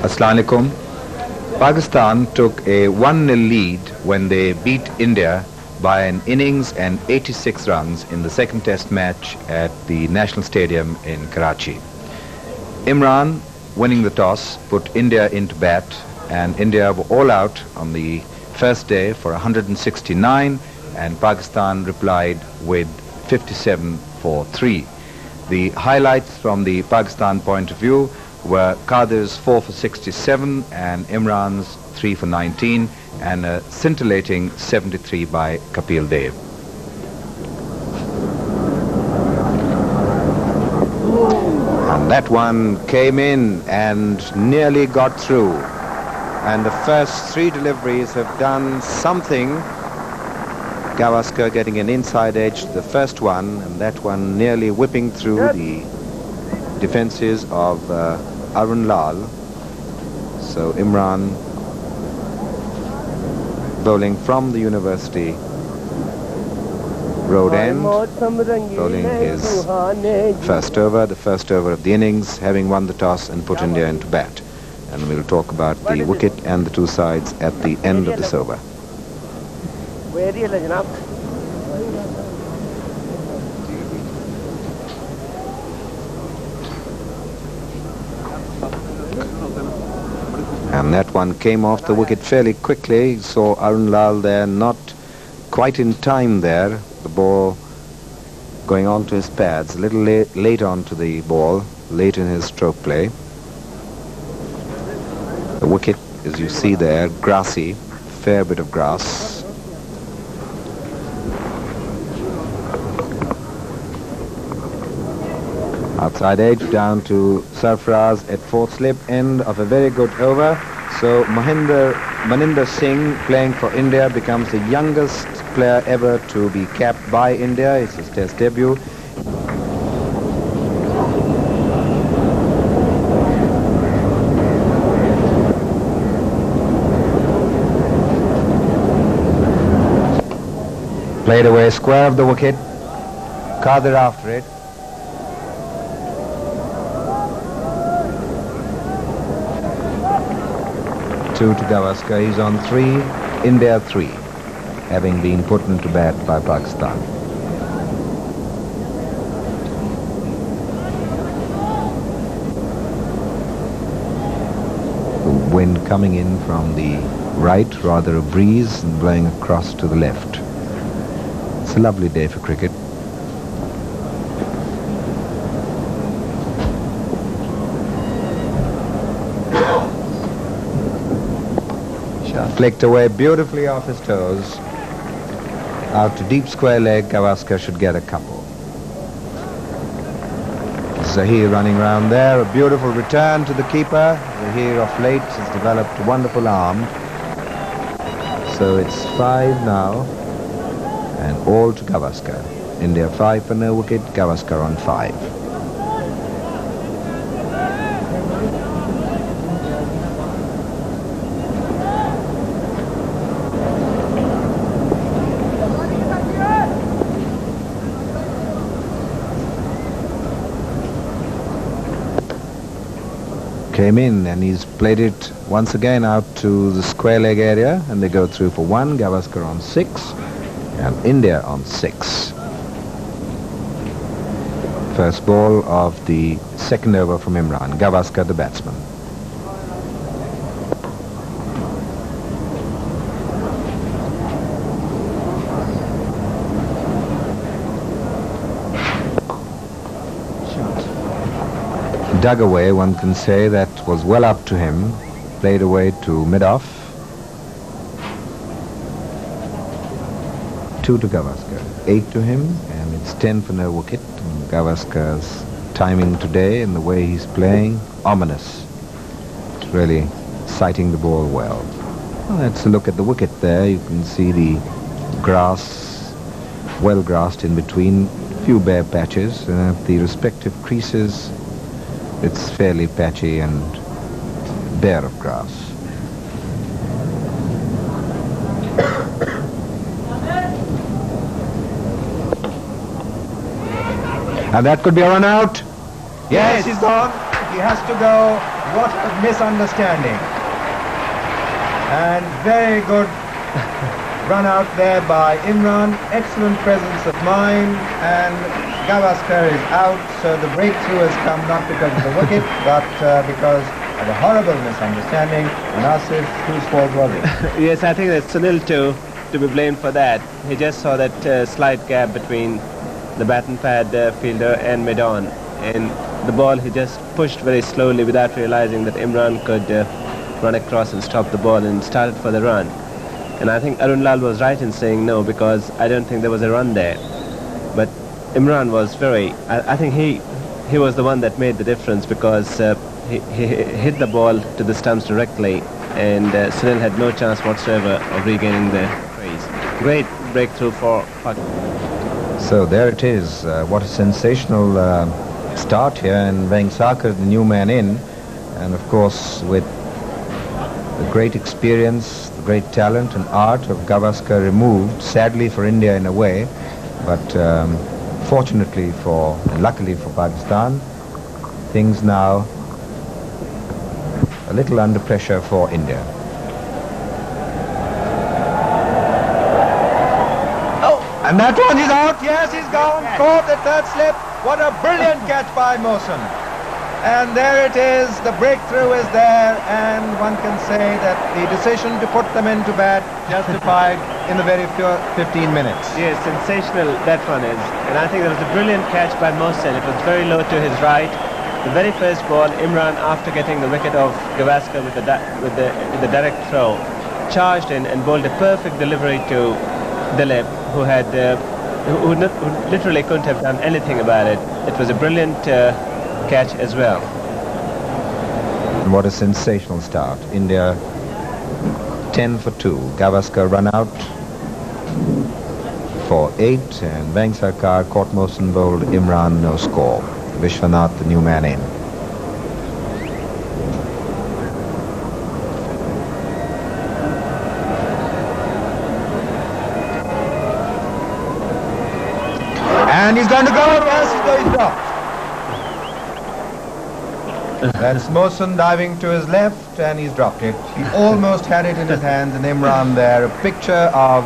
Assalamu alaikum. Pakistan took a 1-0 lead when they beat India by an innings and 86 runs in the second test match at the National Stadium in Karachi. Imran, winning the toss, put India into bat, and India were all out on the first day for 169, and Pakistan replied with 57 for 3. The highlights from the Pakistan point of view were Qadir's 4 for 67 and Imran's 3 for 19 and a scintillating 73 by Kapil Dev. And that one came in and nearly got through. And the first 3 deliveries have done something. Gavaskar getting an inside edge to the first one, and that one nearly whipping through the defences of Arun Lal. So Imran bowling from the University road end, bowling his first over, the first over of the innings, having won the toss and put India into bat. And we'll talk about the wicket and the 2 sides at the end of this over. And that one came off the wicket fairly quickly. Saw Arun Lal there, not quite in time there. The ball going on to his pads, a little late onto the ball, late in his stroke play. The wicket, as you see there, grassy, fair bit of grass. Outside edge down to Sarfaraz at 4th slip, end of a very good over. So Maninder Singh, playing for India, becomes the youngest player ever to be capped by India. It's his test debut. Played away square of the wicket. Qadir after it. Two to Gavaskar. He's on 3, India 3, having been put into bat by Pakistan. The wind coming in from the right, rather a breeze, and blowing across to the left. It's a lovely day for cricket. Flicked away beautifully off his toes. Out to deep square leg, Gavaskar should get a couple. Zahir running round there, a beautiful return to the keeper. Zahir of late has developed a wonderful arm. So it's 5 now, and all to Gavaskar. India 5 for no wicket, Gavaskar on 5. Came in and he's played it once again out to the square leg area, and they go through for 1, Gavaskar on 6 and India on 6. First ball of the second over from Imran. Gavaskar the batsman. Dug away, one can say that was well up to him. Played away to mid-off. 2 to Gavaskar, 8 to him, and it's 10 for no wicket. And Gavaskar's timing today and the way he's playing, ominous. It's really sighting the ball well. Well, let's look at the wicket there. You can see the grass, well grassed in between, a few bare patches, and at the respective creases it's fairly patchy and bare of grass. And that could be a run out. Yes, he's gone. He has to go. what a misunderstanding. And very good run out there by Imran. Excellent presence of mind, and Gavaskar is out, so the breakthrough has come not because of the wicket, but because of a horrible misunderstanding. And Asif, whose fault was it? Yes, I think that Sunil too to be blamed for that. He just saw that slight gap between the bat and pad fielder and mid-on, and the ball he just pushed very slowly without realizing that Imran could run across and stop the ball, and started for the run. And I think Arun Lal was right in saying no, because I don't think there was a run there. But Imran was I think he was the one that made the difference, because he hit the ball to the stumps directly, and Sunil had no chance whatsoever of regaining the crease. Great breakthrough for Pakistan. So there it is. What a sensational start here, and Vengsarkar, the new man in, and of course with the great experience, the great talent and art of Gavaskar removed, sadly for India in a way, but fortunately and luckily for Pakistan, things now a little under pressure for India. Oh, and that one is out. Yes, he's gone. Caught at third slip. What a brilliant catch by Mohsen. And there it is. The breakthrough is there, and one can say that the decision to put them into bat justified in the very 15 minutes. Yes, sensational that one is. And I think there was a brilliant catch by Mohsen. It was very low to his right. The very first ball, Imran, after getting the wicket of Gavaskar with the direct throw, charged in and bowled a perfect delivery to Dilip, who literally couldn't have done anything about it. It was a brilliant catch as well. And what a sensational start. India 10 for 2. Gavaskar run out for 8, and Vengsarkar caught Mohsen, bowled Imran, no score. Vishwanath, the new man in. And he's going to go. Yes, he's dropped. That's Mohsen diving to his left, and he's dropped it. He almost had it in his hands, and Imran there. A picture of,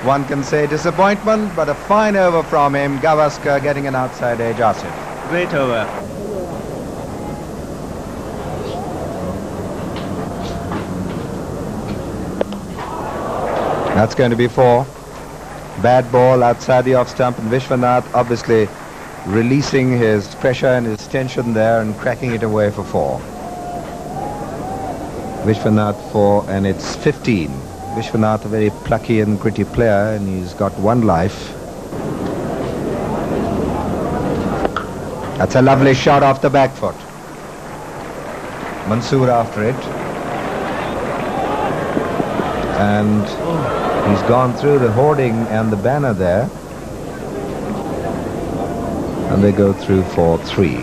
one can say, disappointment, but a fine over from him. Gavaskar getting an outside edge. Asif. Great over. That's going to be 4. Bad ball outside the off stump, and Vishwanath obviously releasing his pressure and his tension there and cracking it away for 4. Vishwanath 4, and it's 15. Vishwanath, a very plucky and gritty player, and he's got one life. That's a lovely shot off the back foot. Mansoor after it. And he's gone through the hoarding and the banner there. And they go through for 3.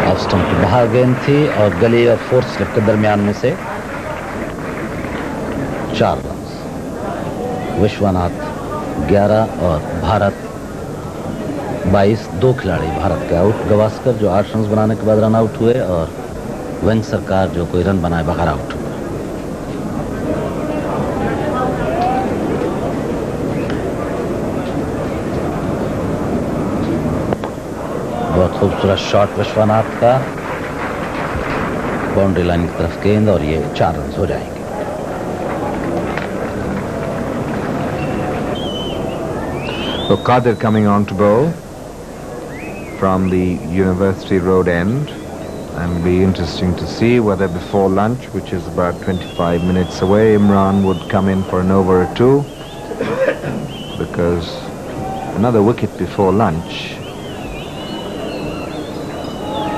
Off stump के बाहर गेंद थी, और गली और fourth slip के दरमियान में से 4 रन। विश्वनाथ 11 और भारत 22। 2 खिलाड़ी भारत के आउट। गवास्कर जो 8 रन बनाने के बाद रन आउट हुए, और वेंगसरकार जो कोई रन बनाए बगैर आउट हुए। बहुत खूबसूरत शॉट विश्वनाथ का, बाउंड्री लाइन की तरफ गेंद, और ये 4 रन हो जाएंगे। So Qadir coming on to bowl from the University Road end, and it'll be interesting to see whether before lunch, which is about 25 minutes away, Imran would come in for an over or 2, because another wicket before lunch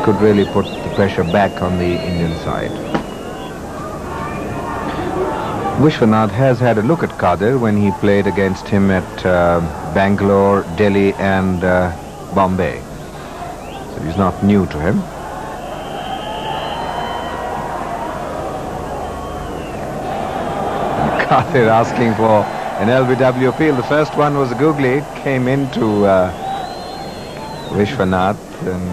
could really put the pressure back on the Indian side. Vishwanath has had a look at Qadir when he played against him at Bangalore, Delhi and Bombay. So he's not new to him. Kadir asking for an LBW appeal. The first one was a googly, came into Vishwanath, and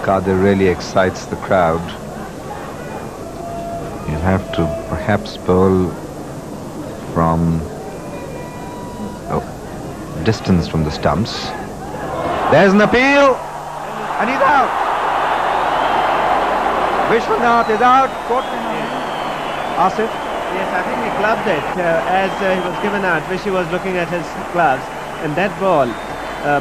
Kadir really excites the crowd. You'll have to perhaps bowl from distance from the stumps. There's an appeal, and he's out. Vishwanath is out. Asif? Yes, I think he clubbed it as he was given out. Vishy was looking at his gloves, and that ball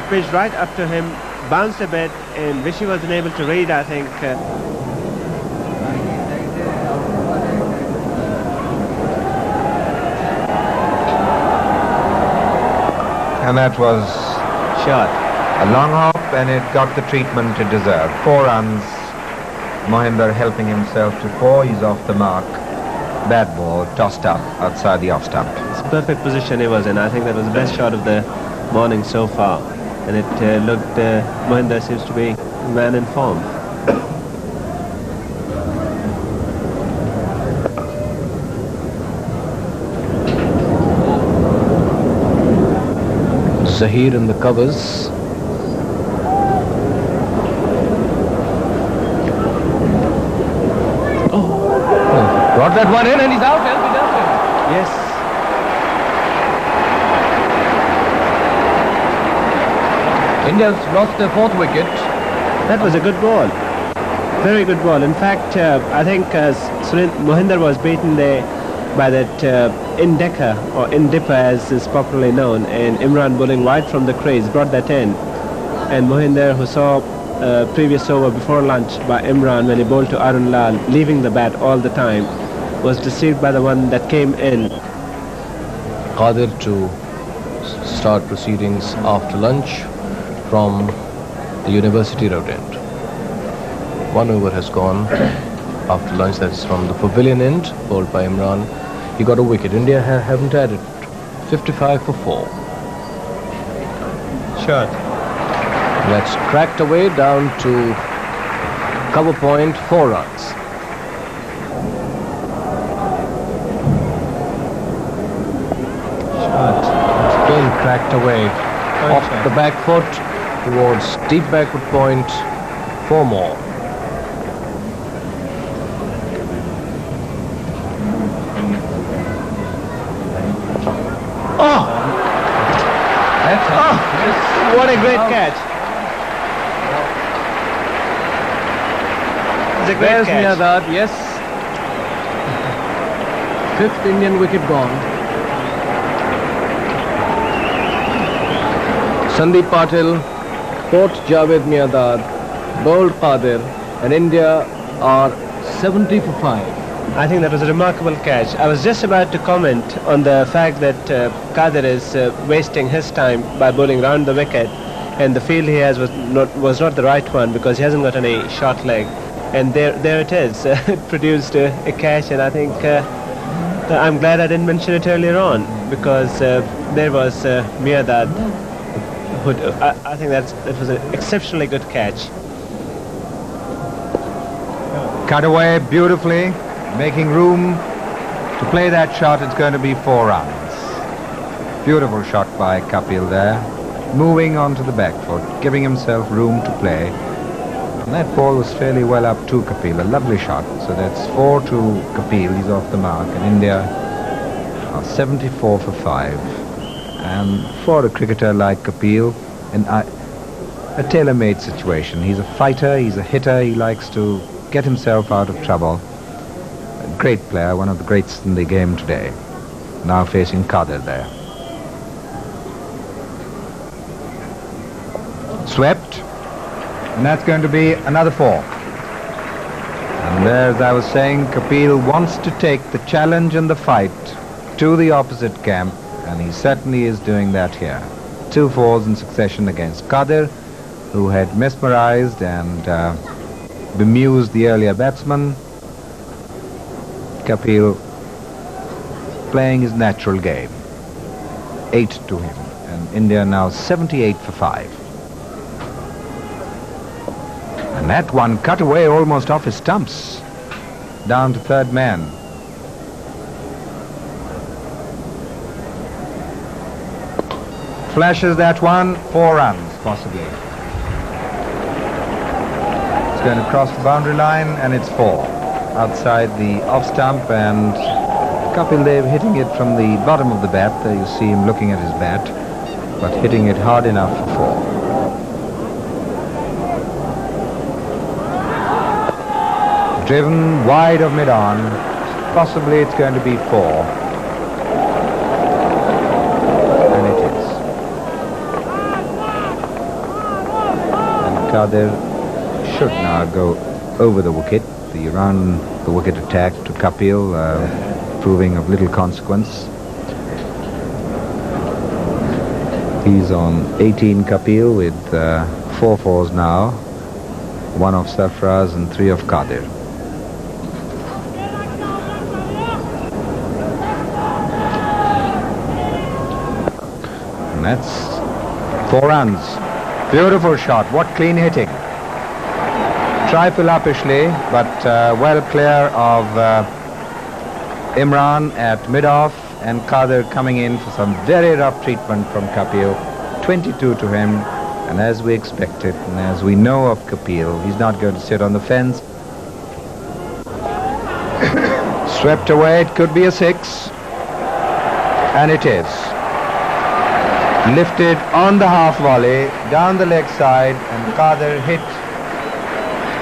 pitched right up to him, bounced a bit, and Vishy was unable to read, I think. And that was Shot. a long hop, and it got the treatment it deserved. 4 runs. Mohinder helping himself to 4. He's off the mark. Bad ball, tossed up outside the off stump. It's a perfect position he was in. I think that was the best shot of the morning so far. And it looked, Mohinder seems to be a man in form. Zahir in the covers. Brought that one in and he's out. Yes. India's lost their 4th wicket. That was a good ball. Very good ball. In fact, I think Mohinder was beaten there by that in-decker, or in-dipper as is popularly known, and Imran bowling wide from the crease brought that in. And Mohinder, who saw previous over before lunch by Imran when he bowled to Arun Lal, leaving the bat all the time, was deceived by the one that came in. Kadir to start proceedings after lunch from the University Road end. 1 over has gone after lunch. That's from the pavilion end, bowled by Imran. He got a wicket. India haven't added. 55 for 4. Shot. That's cracked away down to cover point, 4 runs. Shot. Again cracked away off the back foot towards deep backward point. 4 more. What a great catch. It's a great There's catch. Miadad, yes. 5th Indian wicket gone. Sandeep Patil, Port Javed Miadad, bowled Kadir, and India are 70 for 5. I think that was a remarkable catch. I was just about to comment on the fact that Kadir is wasting his time by bowling round the wicket, and the field he has was not the right one because he hasn't got any short leg. And there it is. It produced a catch, and I think I'm glad I didn't mention it earlier on because there was Miadad. I think that was an exceptionally good catch. Cut away beautifully, making room to play that shot. It's going to be 4 runs. Beautiful shot by Kapil there, moving onto the back foot, giving himself room to play. And that ball was fairly well up to Kapil, a lovely shot. So that's 4 to Kapil, he's off the mark, and India are 74 for 5. And for a cricketer like Kapil, a tailor-made situation. He's a fighter, he's a hitter, he likes to get himself out of trouble. A great player, one of the greats in the game today. Now facing Kadir there. Swept, and that's going to be another 4. And there, as I was saying, Kapil wants to take the challenge and the fight to the opposite camp, and he certainly is doing that here. 2 4s in succession against Kadir, who had mesmerized and bemused the earlier batsman. Kapil playing his natural game. 8 to him, and India now 78 for 5. And that one cut away almost off his stumps, down to third man. Flashes that one, 4 runs possibly. It's going to cross the boundary line and it's 4. Outside the off stump, and Kapil Dev hitting it from the bottom of the bat. There you see him looking at his bat, but hitting it hard enough for 4. Driven wide of mid-on. Possibly it's going to be 4. And it is. And Kadir should now go over the wicket. The round the wicket attack to Kapil proving of little consequence. He's on 18, Kapil, with 4 fours now. 1 of Sarfaraz and 3 of Kadir. And that's 4 runs. Beautiful shot. What clean hitting. Trifle uppishly, but well clear of Imran at mid-off, and Kadir coming in for some very rough treatment from Kapil. 22 to him, and as we expected, and as we know of Kapil, he's not going to sit on the fence. Swept away, it could be a 6, and it is. Lifted on the half volley, down the leg side, and Kadir hit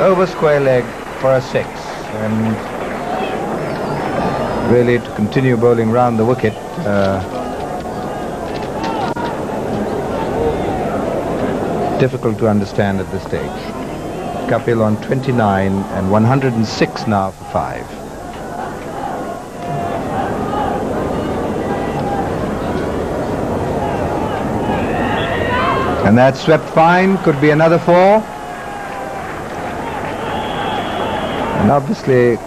over square leg for a 6, and really to continue bowling round the wicket. Difficult to understand at this stage. Kapil on 29 and 106 now for 5. And that swept fine, could be another 4. And obviously,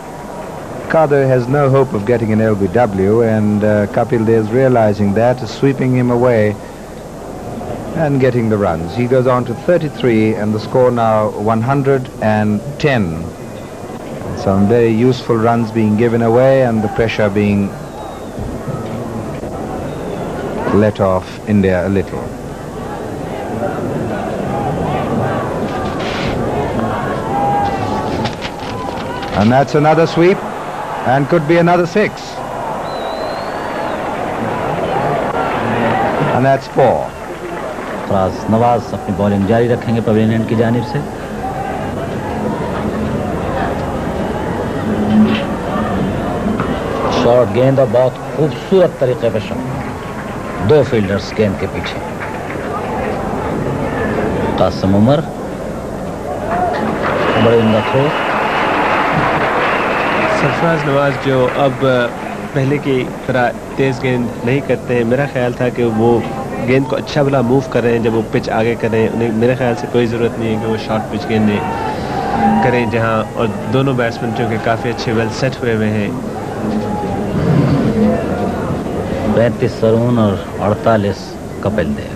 Kadir has no hope of getting an LBW, and Kapil Dev is realizing that, is sweeping him away and getting the runs. He goes on to 33, and the score now 110. Some very useful runs being given away, and the pressure being let off India a little. And that's another sweep, and could be another 6. And that's 4. Nawaz अपनी bowling जारी रखेंगे pavilion की जानिब से. Short गेंद और बहुत खूबसूरत तरीके पे शॉट. 2 फील्डर्स गेंद के पीछे. कासिम उमर बड़े उम्दा थ्रो. सरफराज नवाज जो अब पहले की तरह तेज़ गेंद नहीं करते हैं, मेरा ख्याल था कि वो गेंद को अच्छा भला मूव कर रहे हैं. जब वो पिच आगे करें, उन्हें मेरे ख्याल से कोई ज़रूरत नहीं है कि वो शॉर्ट पिच गेंदें करें जहां, और दोनों बैट्समैन जो कि काफ़ी अच्छे वेल सेट हुए हुए हैं. 35 सरून और 48 कपिल देव.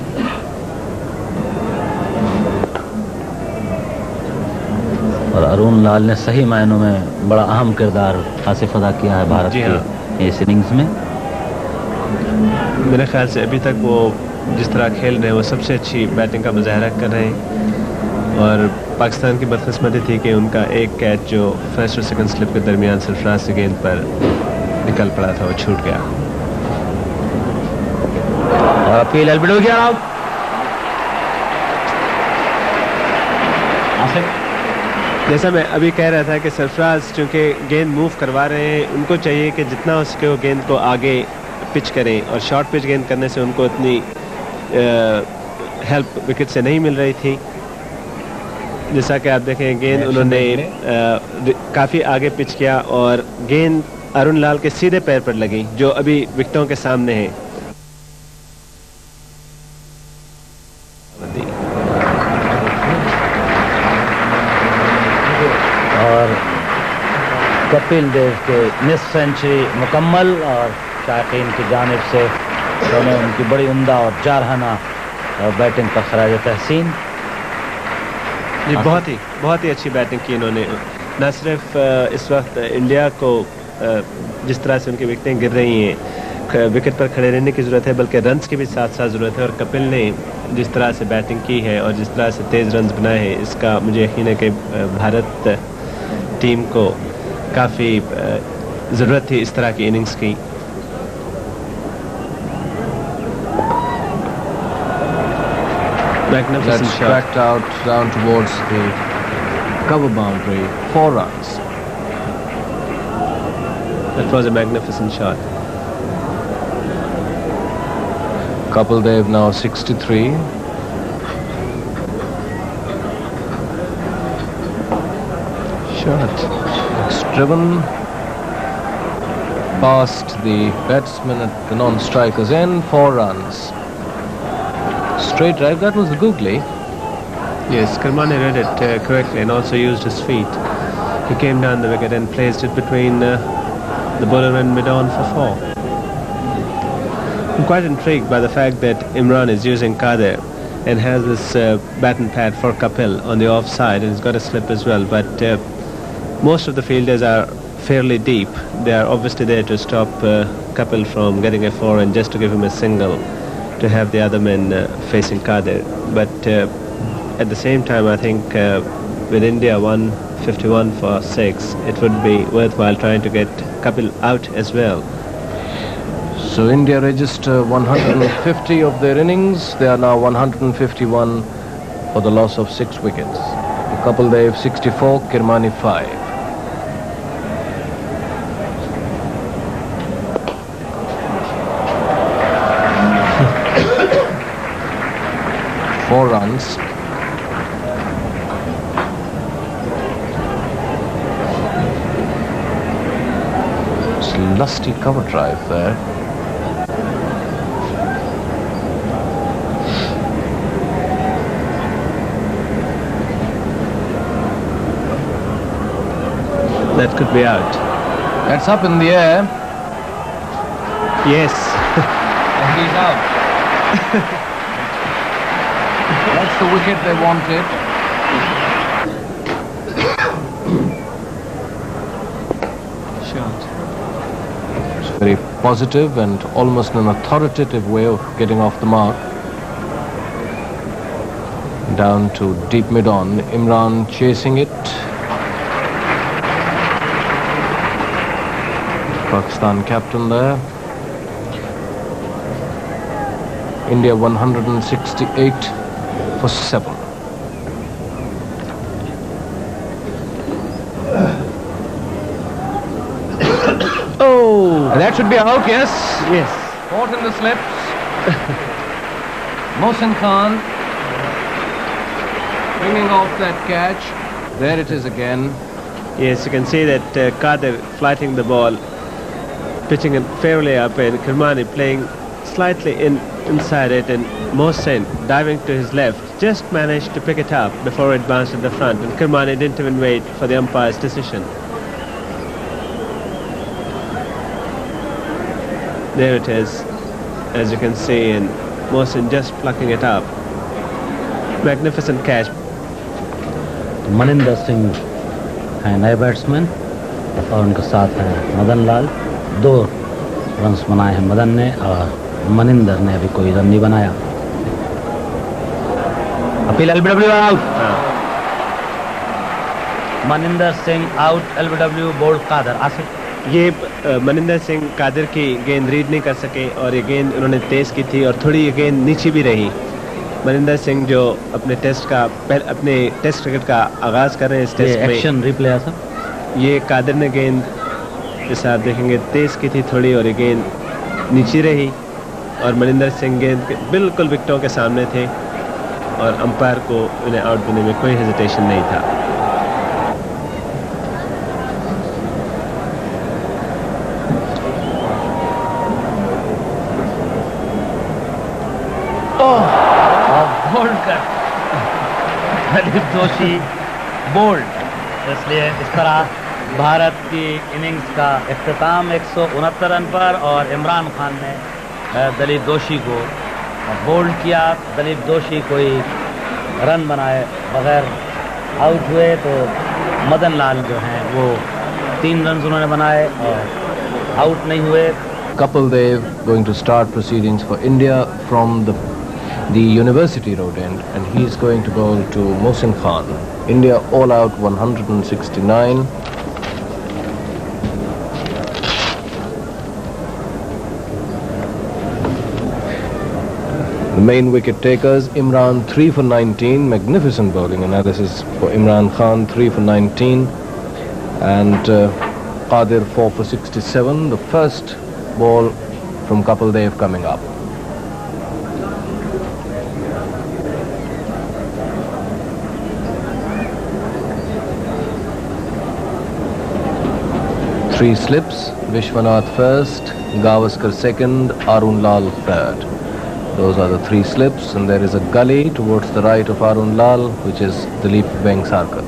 और अरुण लाल ने सही मायनों में बड़ा अहम किरदार आसिफ अदा किया है भारत की इस इनिंग्स में. मेरे ख्याल से अभी तक वो जिस तरह खेल रहे हैं, वो सबसे अच्छी बैटिंग का मुजाहरा कर रहे हैं. और पाकिस्तान की बदकिस्मती थी कि उनका एक कैच जो फर्स्ट और सेकंड स्लिप के दरमियान सरफराज की गेंद पर निकल पड़ा था, वो छूट गया. और अपील एलबीडब्ल्यू किया आउट. जैसा मैं अभी कह रहा था कि सरफराज चूँकि गेंद मूव करवा रहे हैं, उनको चाहिए कि जितना हो सके वो गेंद को आगे पिच करें, और शॉर्ट पिच गेंद करने से उनको इतनी हेल्प विकेट से नहीं मिल रही थी. जैसा कि आप देखें, गेंद उन्होंने काफ़ी आगे पिच किया और गेंद अरुण लाल के सीधे पैर पर लगी, जो अभी विकेटों के सामने है. और कपिल देव के निस्फ सेंचुरी मुकम्मल, और शायकीन की जानिब से उन्होंने उनकी बड़ी उम्दा और जारहाना बैटिंग पर खराज तहसीन. जी, बहुत ही अच्छी बैटिंग की इन्होंने. न सिर्फ इस वक्त इंडिया को जिस तरह से उनकी विकेटें गिर रही हैं, विकेट पर खड़े रहने की ज़रूरत है, बल्कि रन्स की भी साथ साथ ज़रूरत है। और कपिल ने जिस तरह से बैटिंग की है और जिस तरह से तेज़ रन्स बनाए हैं, इसका मुझे यकीन है कि भारत टीम को काफ़ी ज़रूरत थी इस तरह की इनिंग्स की। Magnificent That's shot. cracked out down towards the cover boundary. 4 runs. That was a magnificent shot. Kapil Dev now 63. Shot. It's driven past the batsman at the non-striker's end. 4 runs. Straight drive. That was googly. Yes, Kirmani read it correctly and also used his feet. He came down the wicket and placed it between the bowler and mid-on for 4. I'm quite intrigued by the fact that Imran is using Kadir and has this bat and pad for Kapil on the offside, and he's got a slip as well. But most of the fielders are fairly deep. They are obviously there to stop Kapil from getting a 4 and just to give him a single to have the other men facing Kadir. But at the same time, I think with India 151 for 6, it would be worthwhile trying to get Kapil out as well. So India register 150 of their innings. They are now 151 for the loss of 6 wickets. Kapil Dev 64, Kirmani 5. Four runs. It's a lusty cover drive there. That could be out. That's up in the air. Yes. And he's out. That's the wicket they wanted. Shot. It's very positive and almost an authoritative way of getting off the mark. Down to deep mid-on. Imran chasing it. Pakistan captain there. India 168 for 7. Oh! That should be out, yes. Yes. Caught in the slips. Mohsin Khan bringing off that catch. There it is again. Yes, you can see that Kadir flighting the ball, pitching it fairly up, and Kirmani playing slightly inside it, and Mohsin diving to his left just managed to pick it up before it bounced at the front, and Kirmani didn't even wait for the umpire's decision. There it is, as you can see, and Mohsin just plucking it up. Magnificent catch. Maninder Singh हैं नए batsman और उनके साथ हैं Madan Lal. 2 runs बनाए हैं मदन ने और मनिंदर ने अभी कोई रन नहीं बनाया। Appeal LBW out. Maninder Singh out, LBW bowled Qadir. Asif, ये मनिंदर सिंह कादिर की गेंद रीड नहीं कर सके और ये गेंद उन्होंने तेज की थी और थोड़ी ये गेंद नीचे भी रही। मनिंदर सिंह जो अपने टेस्ट क्रिकेट का आगाज कर रहे हैं इस टेस्ट में। एक्शन रिप्ले है सर। ये कादिर ने गेंद जैसे आप देखेंगे तेज की थी थोड़ी और ये गेंद नीचे रही और मनिंदर सिंह गेंद बिल्कुल विकेटों के सामने थे और अंपायर को उन्हें आउट देने में कोई हेजिटेशन नहीं था। बोल्ड कर दलीप जोशी बोल्ड। इसलिए इस तरह भारत की इनिंग्स का इख्तिताम 169 रन पर और इमरान खान ने दलीप जोशी को बोल्ड किया। दलीप जोशी कोई रन बनाए बगैर आउट हुए तो मदन लाल जो हैं वो 3 रन उन्होंने बनाए और आउट नहीं हुए। Kapil Dev going to start proceedings for India from the University Road end, and he's going to bowl to Mohsin Khan. India all out 169. The main wicket takers, Imran 3 for 19, magnificent bowling analysis for Imran Khan, 3 for 19, and Qadir 4 for 67, the first ball from Kapil Dev coming up. Three slips, Vishwanath first, Gavaskar second, Arun Lal third. Those are the three slips, and there is a gully towards the right of Arun Lal, which is Dilip Vengsarkar.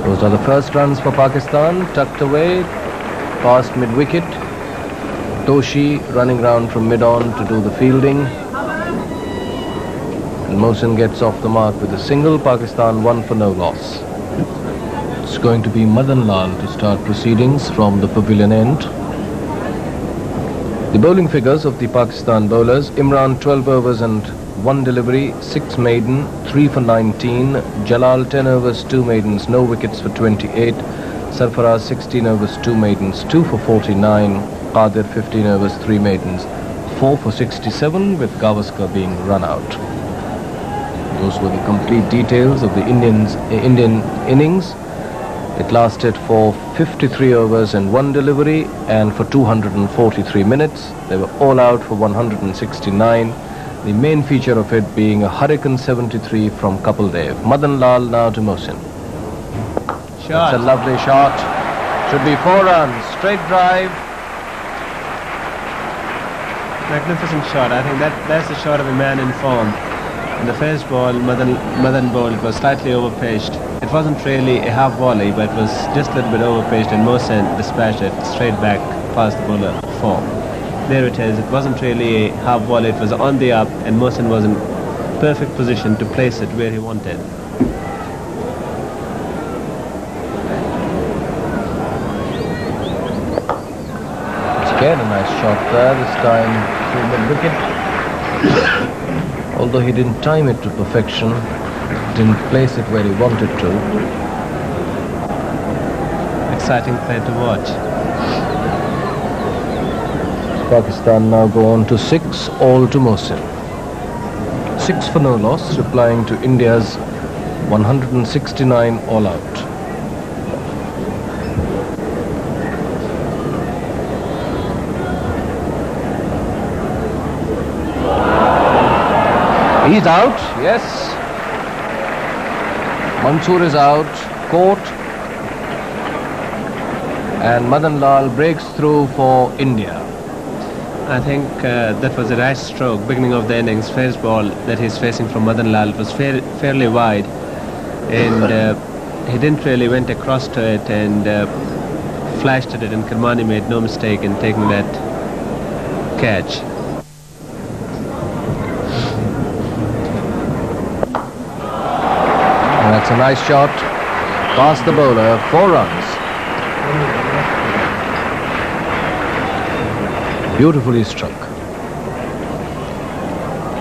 Those are the first runs for Pakistan, tucked away, past mid-wicket. Toshi running round from mid-on to do the fielding. And Mohsin gets off the mark with a single. Pakistan 1 for no loss. It's going to be Madan Lal to start proceedings from the pavilion end. The bowling figures of the Pakistan bowlers: Imran 12 overs and 1 delivery, 6 maiden, 3 for 19. Jalal 10 overs, 2 maidens, no wickets for 28. Sarfaraz 16 overs, 2 maidens, 2 for 49. Qadir 15 overs, 3 maidens, 4 for 67, with Gavaskar being run out. Those were the complete details of the Indian innings. It lasted for 53 overs and 1 delivery, and for 243 minutes. They were all out for 169. The main feature of it being a Hurricane 73 from Kapil Dev. Madan Lal now to Mohsin. That's a lovely shot. Should be 4 runs. Straight drive. Magnificent shot. I think that's the shot of a man in form. In the first ball, Madan bowled was slightly overpitched. It wasn't really a half volley, but it was just a little bit overpitched, and Mohsin dispatched it straight back past the bowler form. There it is. It wasn't really a half volley. It was on the up, and Mohsin was in perfect position to place it where he wanted. Again a nice shot there, this time through mid-wicket. Although he didn't time it to perfection, didn't place it where he wanted to. Exciting play to watch. Pakistan now go on to 6 all to Mohsin. 6 for no loss, replying to India's 169 all out. He's out, yes. Mansoor is out, caught. And Madan Lal breaks through for India. I think that was a right stroke, beginning of the innings. First ball that he's facing from Madan Lal was fairly wide, and he didn't really went across to it and flashed at it, and Kirmani made no mistake in taking that catch. And that's a nice shot past the bowler, 4 runs. Beautifully struck.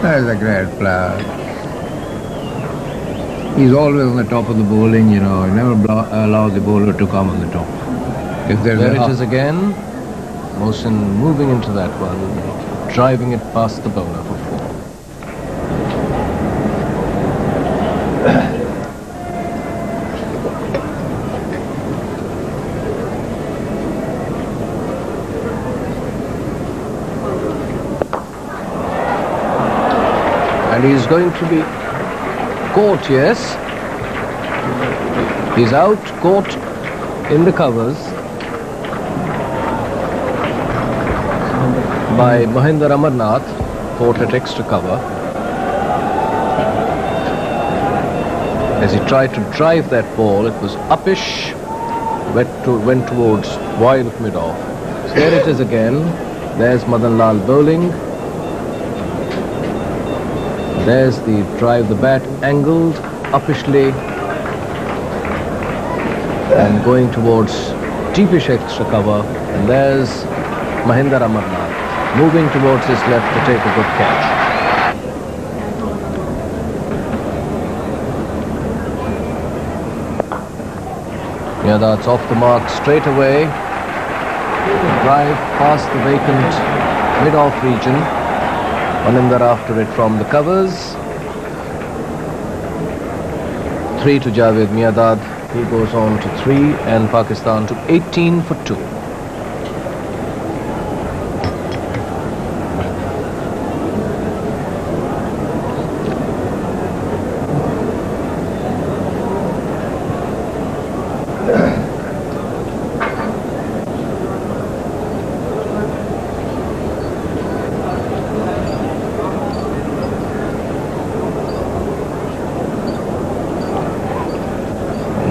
That is a great player. He's always on the top of the bowling, you know. He never allows the bowler to come on the top. If There it is again. Mohsin moving into that one, driving it past the bowler for 4. And he's going to be caught, yes. He's out, caught in the covers by Mahinder Amarnath, caught at extra cover. As he tried to drive that ball, it was uppish, went towards wide of mid-off. So there it is again. There's Madan Lal bowling. There's the drive, the bat angled uppishly and going towards deepish extra cover. And there's Mahinder Amarnath moving towards his left to take a good catch. Yeah, that's off the mark straight away. Drive past the vacant mid-off region. Maninder after it from the covers. 3 to Javed Miadad. He goes on to 3 and Pakistan to 18 for 2.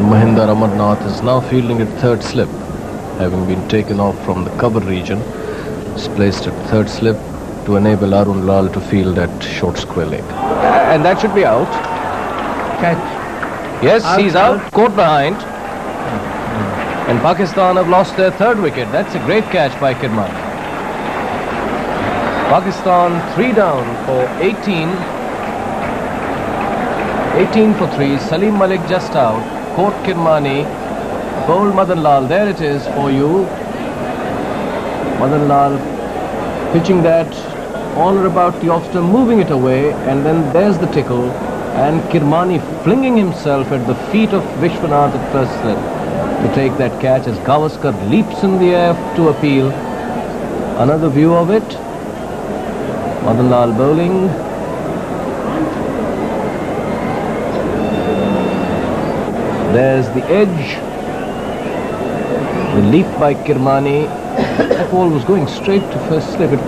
Mahinder Amarnath is now fielding at third slip, having been taken off from the cover region. He's placed at third slip to enable Arun Lal to field at short square leg. And that should be out. Catch. Yes, he's out, caught behind. And Pakistan have lost their third wicket. That's a great catch by Kirmani. Pakistan 3 down for 18. 18 for 3. Salim Malik just out. Caught Kirmani, bowled Madan Lal. There it is for you. Madan Lal pitching that all about the off stump, moving it away, and then there's the tickle, and Kirmani flinging himself at the feet of Vishwanath at first slip to take that catch as Gavaskar leaps in the air to appeal. Another view of it. Madan Lal bowling. There's the edge. The leap by Kirmani. That ball was going straight to first slip. It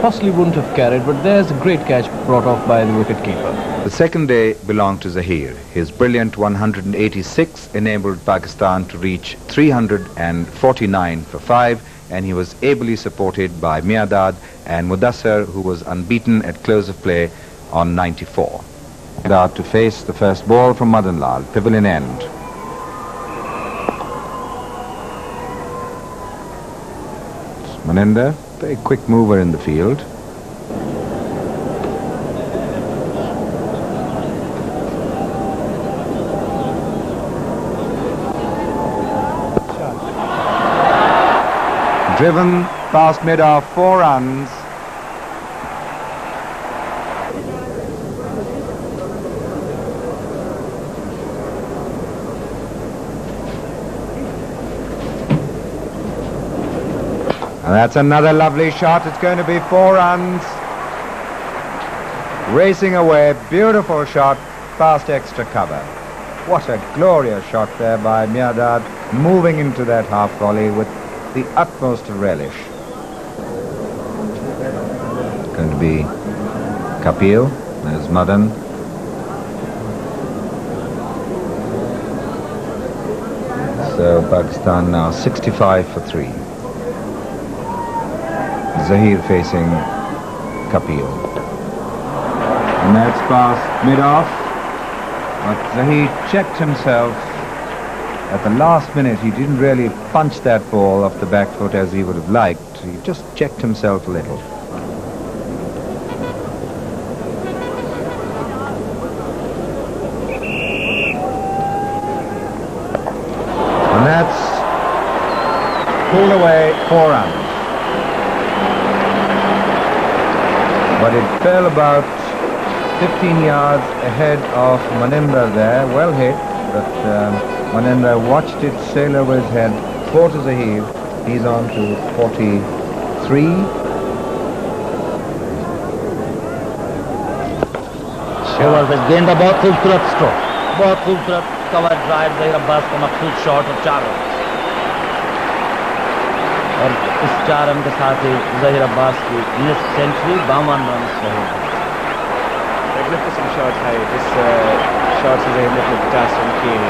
possibly wouldn't have carried, but there's a great catch brought off by the wicket-keeper. The second day belonged to Zahir. His brilliant 186 enabled Pakistan to reach 349 for 5, and he was ably supported by Miadad and Mudassar, who was unbeaten at close of play on 94. Miadad to face the first ball from Madan Lal, pavilion end. Maninder, very quick mover in the field. Driven past mid-off, 4 runs. And that's another lovely shot. It's going to be 4 runs. Racing away, beautiful shot past extra cover. What a glorious shot there by Miadad, moving into that half volley with the utmost relish. Going to be Kapil. There's Madan. So Pakistan now 65 for 3. Zahir facing Kapil. And that's past mid-off. But Zahir checked himself at the last minute. He didn't really punch that ball off the back foot as he would have liked. He just checked himself a little. And that's pulled away 4 runs. But it fell about 15 yards ahead of Maninder there. Well hit, but Maninder watched it sail over his head. 4 to Zahir. He's on to 43. Here was again a बहुत खूबसूरत stroke, बहुत खूबसूरत cover drive Zaheer Abbas का मखसूस shot और 4 run. और इस 4 run के साथ ही ज़हीर अब्बास की 19 सेंचुरी 52 रन से हो गई। Magnificent shot, hai. This shot is a little fantastic key.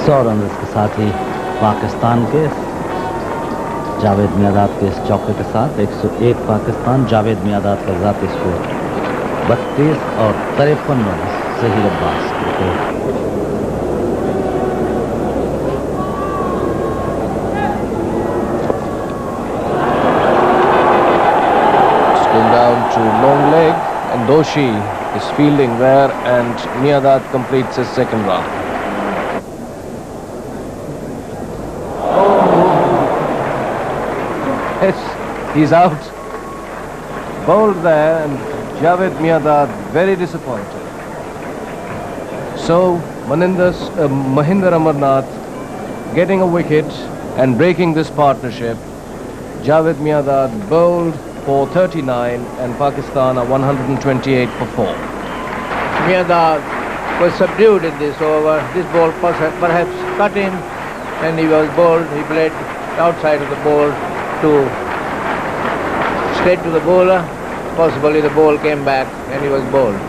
100 run के साथ ही पाकिस्तान के जावेद मियादाद के इस चौके के साथ 101 पाकिस्तान। जावेद मियादाद का ज़ाती स्कोर 32 और 53 रन ज़हीर अब्बास के। Down to long leg, and Doshi is fielding there, and Miadad completes his second run. Yes, he's out. Bowled there, and Javed Miadad very disappointed. So Mahinder Amarnath getting a wicket and breaking this partnership. Javed Miadad bowled for 39 and Pakistan are 128 for 4. Miadad was subdued in this over. This ball perhaps cut him and he was bowled. He played outside of the ball to straight to the bowler. Possibly the ball came back and he was bowled.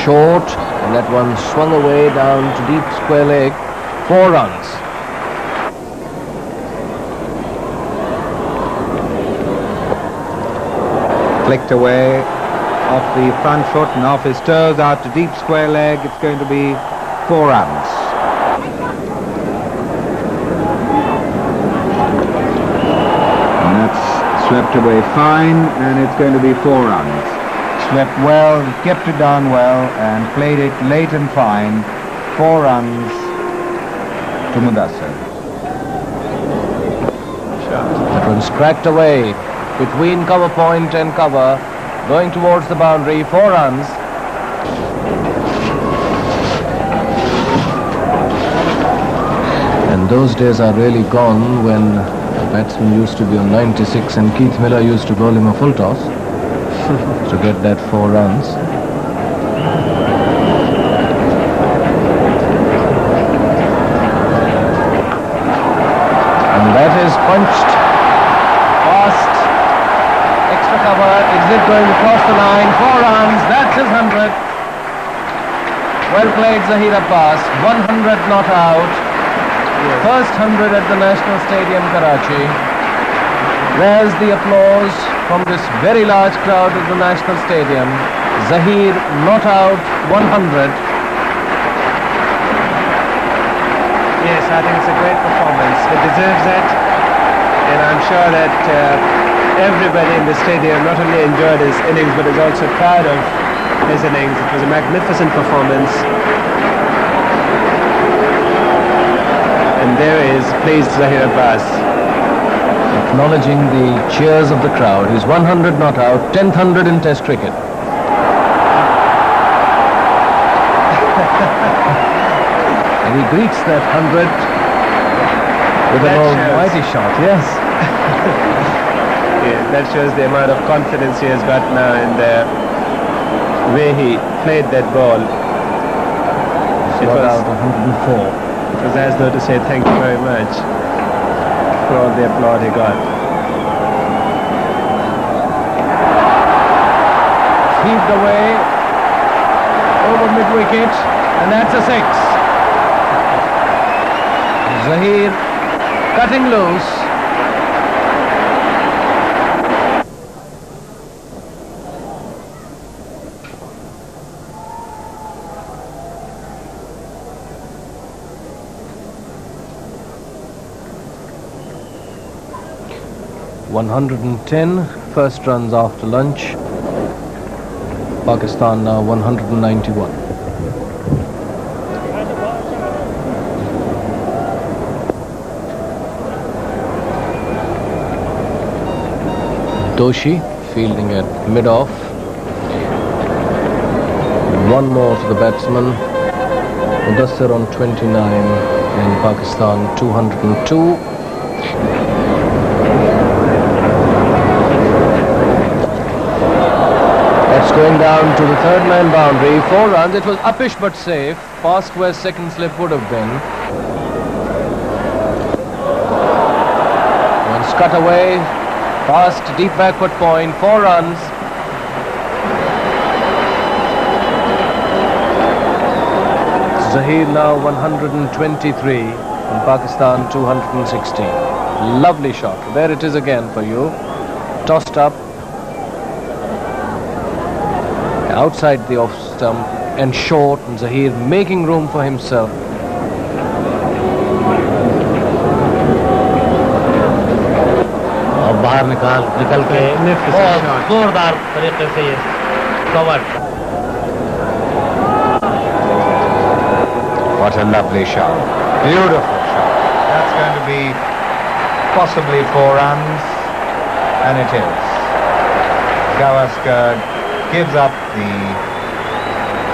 Short, and that one swung away down to deep square leg. 4 runs. Flicked away off the front foot and off his toes out to deep square leg. It's going to be 4 runs. And that's swept away fine, and it's going to be 4 runs. Swept well, kept it down well, and played it late and fine. 4 runs to Mudassir. That one's cracked away between cover point and cover, going towards the boundary. 4 runs. And those days are really gone when a batsman used to be on 96 and Keith Miller used to bowl him a full toss to get that 4 runs. And that is punched fast. Extra cover. Is it going to cross the line? 4 runs. That's his 100. Well played, Zahir Abbas. 100 not out. First 100 at the National Stadium, Karachi. There's the applause from this very large crowd at the National Stadium. Zahir not out, 100. Yes, I think it's a great performance. He deserves it, and I'm sure that everybody in the stadium not only enjoyed his innings but is also proud of his innings. It was a magnificent performance. And there is pleased Zahir Abbas. Acknowledging the cheers of the crowd. He's 100 not out, 10th 100 in Test cricket. And he greets that 100 with an almighty shot. Yes. Yeah, that shows the amount of confidence he has got now in the way he played that ball. It was out 104. It was as though to say thank you very much for all the applaud he got. Heaved away over mid-wicket, and that's a 6. Zahir cutting loose. (110) first runs after lunch. Pakistan now 191. Doshi fielding at mid-off. One more to the batsman. Mudassir on 29 and Pakistan 202. That's going down to the third man boundary. 4 runs. It was uppish but safe. Past where second slip would have been. Once cut away. Past deep backward point. 4 runs. Zahir now 123 and Pakistan 216. Lovely shot. There it is again for you. Tossed up outside the off stump and short, and Zahir making room for himself. और बाहर निकल के बहुत जोरदार तरीके से ये cover. What a lovely shot. Beautiful shot. That's going to be possibly 4 runs, and it is. Gavaskar gives up the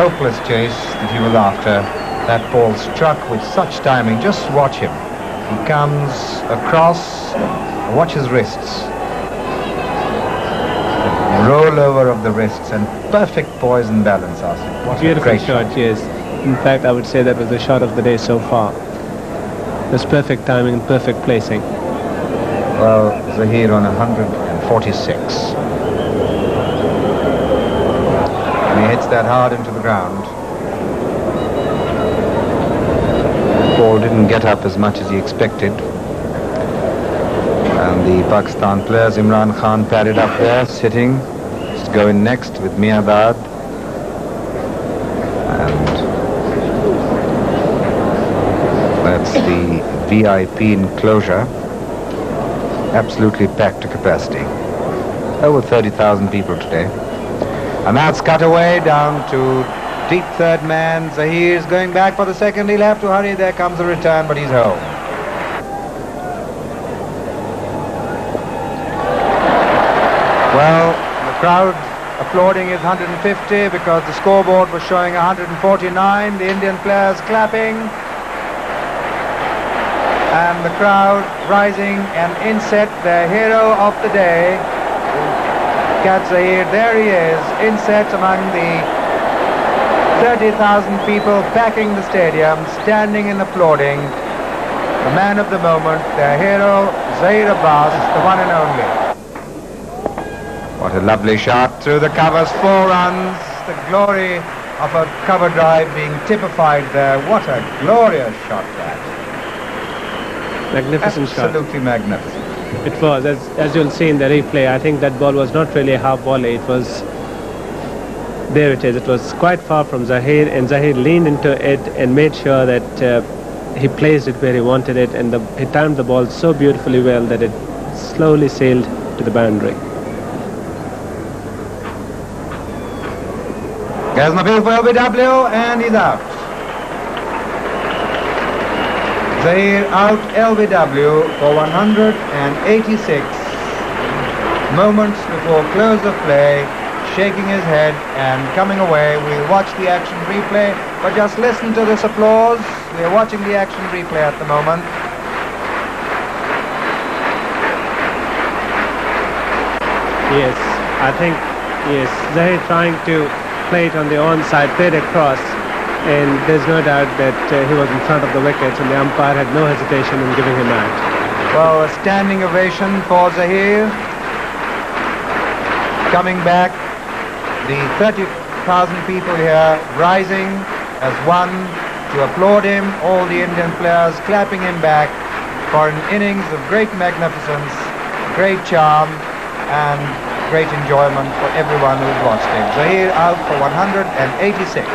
hopeless chase that he was after. That ball struck with such timing. Just watch him. He comes across, watch his wrists. The roll over of the wrists and perfect poise and balance, Asim. What a Beautiful great shot, yes. In fact, I would say that was the shot of the day so far. There's perfect timing and perfect placing. Well, Zahir on 146. And he hits that hard into the ground. Ball didn't get up as much as he expected. And the Pakistan players, Imran Khan padded up there, sitting. Just go in next with Miadad. And that's the VIP enclosure. Absolutely packed to capacity. Over 30,000 people today. And that's cut away down to deep third man. Zahir's going back for the second. He'll have to hurry. There comes the return, but he's home. Well, the crowd applauding his 150 because the scoreboard was showing 149. The Indian players clapping. And the crowd rising, and inset the hero of the day, Kat Zahir. There he is, inset among the 30,000 people packing the stadium, standing and applauding. The man of the moment, their hero, Zahir Abbas, the one and only. What a lovely shot through the covers, 4 runs. The glory of a cover drive being typified there. What a glorious shot that. Magnificent shot. Absolutely magnificent. It was, as you'll see in the replay, I think that ball was not really a half volley. It was, there it is. It was quite far from Zahir, and Zahir leaned into it and made sure that he placed it where he wanted it, and he timed the ball so beautifully well that it slowly sailed to the boundary. There's an appeal for LBW, and he's out. Zahir out LBW for 186. Moments before close of play, shaking his head and coming away. We'll watch the action replay, but just listen to this applause. We're watching the action replay at the moment. Yes, I think, yes, Zahir trying to play it on the onside, played across, and there's no doubt that he was in front of the wickets, and the umpire had no hesitation in giving him out. Well, a standing ovation for Zahir. Coming back, the 30,000 people here rising as one to applaud him, all the Indian players clapping him back for an innings of great magnificence, great charm, and great enjoyment for everyone who's watched him. Zahir out for 186.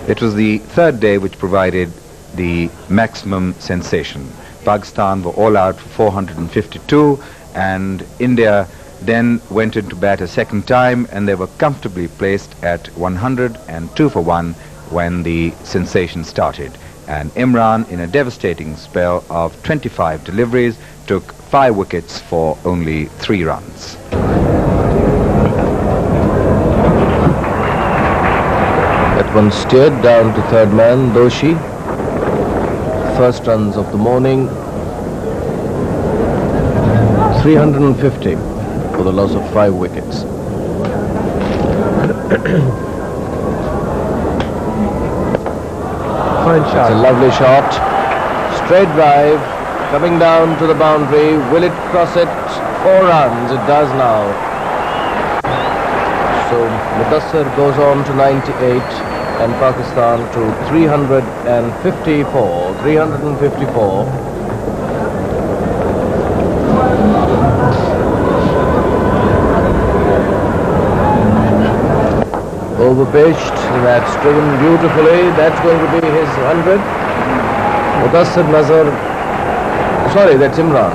It was the third day which provided the maximum sensation. Pakistan were all out for 452, and India then went into bat a second time, and they were comfortably placed at 102 for 1 when the sensation started. And Imran, in a devastating spell of 25 deliveries, took 5 wickets for only 3 runs. That one steered down to third man, Doshi. First runs of the morning. 350 for the loss of 5 wickets. Fine shot. It's a lovely shot. Straight drive, coming down to the boundary. Will it cross it? 4 runs. It does now. So Mudassir goes on to 98, and Pakistan to 354. 354. Overpitched, that's driven beautifully. That's going to be his 100. Mudassir Nazar, sorry, that's Imran.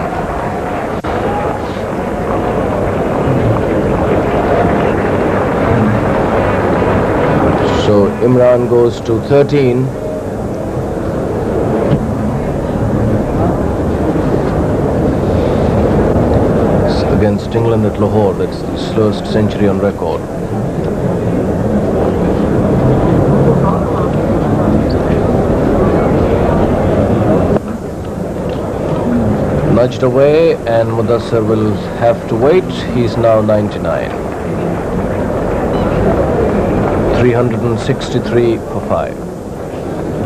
So Imran goes to 13. It's against England at Lahore, that's the slowest century on record. Nudged away, and Mudassir will have to wait. He's now 99. 363 for 5.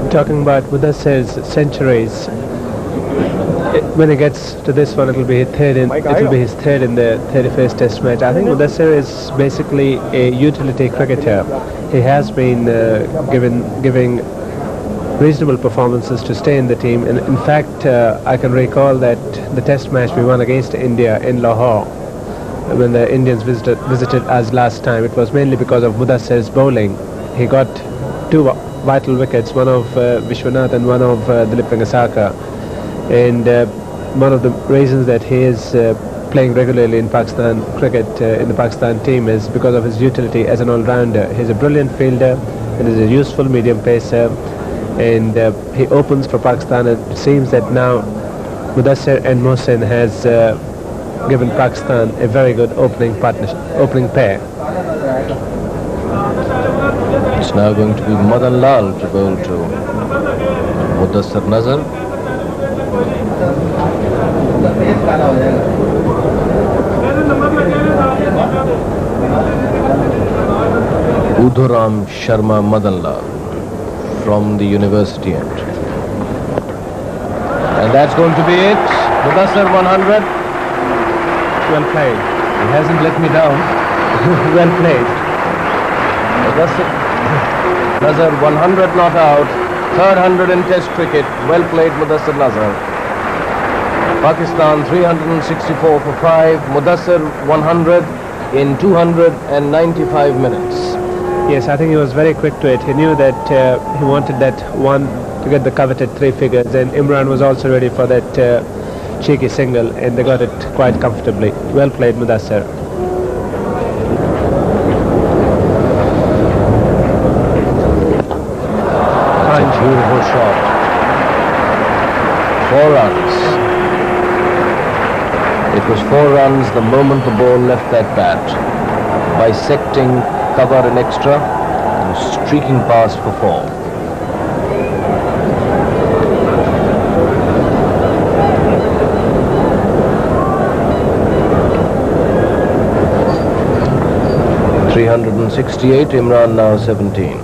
Talking about Mudassir's centuries, when he gets to this one, it'll be his third in the 31st Test match. I think Mudassir is basically a utility cricketer. He has been giving reasonable performances to stay in the team. And in fact, I can recall that the Test match we won against India in Lahore, when the Indians visited us last time, it was mainly because of Mudassir's bowling. He got 2 vital wickets, one of Vishwanath and one of Dilip Vengasaka. And one of the reasons that he is playing regularly in Pakistan cricket, in the Pakistan team, is because of his utility as an all-rounder. He's a brilliant fielder and is a useful medium pacer, and he opens for Pakistan. And it seems that now Mudassir and Mohsin has given Pakistan a very good opening pair. It's now going to be Madan Lal to bowl to Mudassir Nazar. Udhuram Sharma Madan Lal from the university end. And that's going to be it. Mudassir 100. Well played. He hasn't let me down. Well played. Mudassir Nazar 100 not out. Third 100 in Test cricket. Well played, Mudassir Nazar. Pakistan 364 for 5. Mudassir 100 in 295 minutes. Yes, I think he was very quick to it. He knew that he wanted that one to get the coveted 3 figures, and Imran was also ready for that cheeky single, and they got it quite comfortably. Well played, Mudassir. That's a beautiful shot. 4 runs. It was 4 runs the moment the ball left that bat, bisecting cover and extra and streaking past for 4. .368, Imran now 17.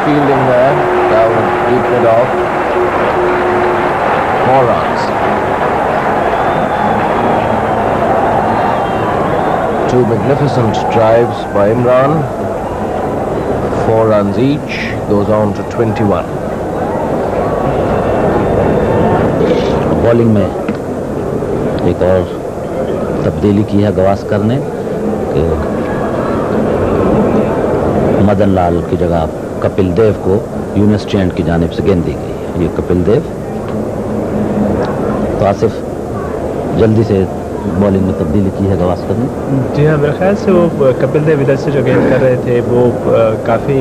Fielding there, down deep mid off. 4 runs. 2 magnificent drives by Imran. 4 runs each, goes on to 21. Bowling में एक और तब्दीली की है गवास्कर ने कि मदन लाल की जगह कपिल देव को यूनिवर्सिटी एंड की जानिब से गेंद दी गई है। ये कपिल देव तो आसिफ जल्दी से बॉलिंग में तब्दीली की है गवास्कर ने। जी हाँ, मेरे ख्याल से वो कपिल देव इधर से जो गेंद कर रहे थे वो काफ़ी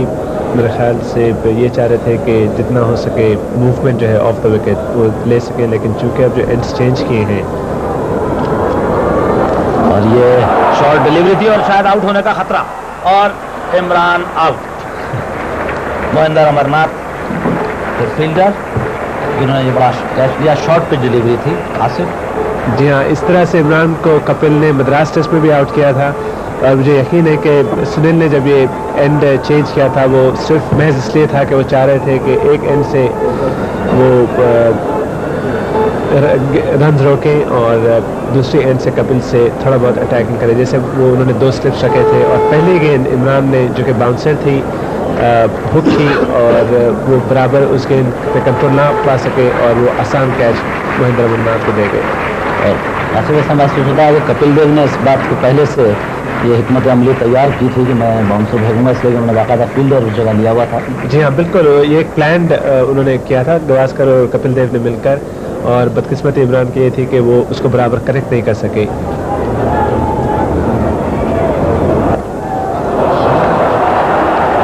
मेरे ख्याल से ये चाह रहे थे कि जितना हो सके मूवमेंट जो है ऑफ द विकेट वो ले सकें, लेकिन चूंकि अब जो एंड्स चेंज किए हैं और ये शॉर्ट डिलीवरी थी और शायद आउट होने का खतरा और इमरान आउट। मोहिंदर अमरनाथ फिर फील्डर जिन्होंने ये बड़ा कैच दिया, शॉर्ट पे डिलीवरी थी आसिफ। जी हाँ, इस तरह से इमरान को कपिल ने मद्रास टेस्ट में भी आउट किया था और मुझे यकीन है कि सुनील ने जब ये एंड चेंज किया था वो सिर्फ महज इसलिए था कि वो चाह रहे थे कि एक एंड से वो रन रोकें और दूसरी एंड से कपिल से थोड़ा बहुत अटैकिंग करें, जैसे वो उन्होंने 2 स्लिप्स रखे थे और पहली गेंद इमरान ने जो कि बाउंसर थी हुक की और वो बराबर उस गेंद पे कंट्रोल ना पा सके और वो आसान कैच महेंद्र अमरनाथ को दे गए। और ऐसे वैसा महसूस होता है कि कपिल देव ने इस बात को पहले से ये हिकमत अमली तैयार की थी कि मैं बाउंसर भेजूंगा, इसलिए उन्होंने बाकायदा फील्डर उस जगह लिया हुआ था। जी हाँ बिल्कुल, ये एक प्लान उन्होंने किया था गवास्कर और कपिल देव ने मिलकर, और बदकिस्मती इमरान की ये थी कि वो उसको बराबर करेक्ट नहीं कर सके।